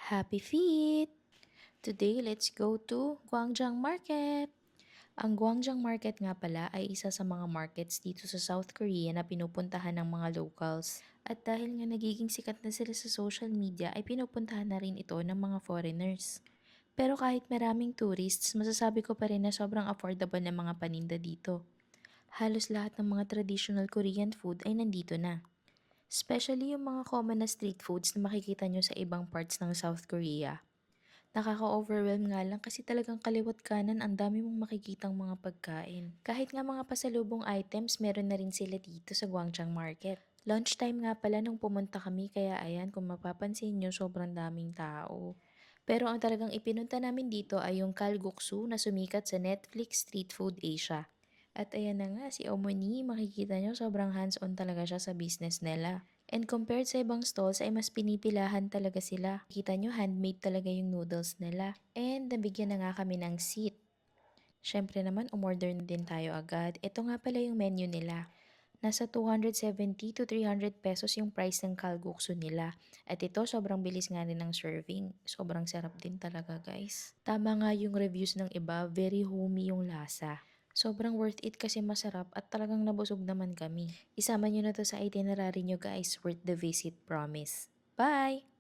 Happy feet! Today, let's go to Gwangjang Market. Ang Gwangjang Market nga pala ay isa sa mga markets dito sa South Korea na pinupuntahan ng mga locals. At dahil nga nagiging sikat na sila sa social media ay pinupuntahan na rin ito ng mga foreigners. Pero kahit maraming tourists, masasabi ko pa rin na sobrang affordable ng mga paninda dito. Halos lahat ng mga traditional Korean food ay nandito na. Especially yung mga common na street foods na makikita nyo sa ibang parts ng South Korea. Nakaka-overwhelm nga lang kasi talagang kaliwat kanan ang dami mong makikitang mga pagkain. Kahit nga mga pasalubong items, meron na rin sila dito sa Gwangjang Market. Lunchtime nga pala nung pumunta kami kaya ayan kung mapapansin nyo sobrang daming tao. Pero ang talagang ipinunta namin dito ay yung kalguksu na sumikat sa Netflix Street Food Asia. At ayan na nga, si Omoni, makikita nyo sobrang hands-on talaga siya sa business nila. And compared sa ibang stalls ay mas pinipilahan talaga sila. Kita nyo, handmade talaga yung noodles nila. And nabigyan na nga kami ng seat. Syempre naman, umorder na din tayo agad. Ito nga pala yung menu nila. Nasa 270 to 300 pesos yung price ng kalguksu nila. At ito, sobrang bilis nga rin ng serving. Sobrang sarap din talaga guys. Tama nga yung reviews ng iba, very homey yung lasa. Sobrang worth it kasi masarap at talagang nabusog naman kami. Isama nyo na to sa itinerary nyo guys, worth the visit, promise. Bye!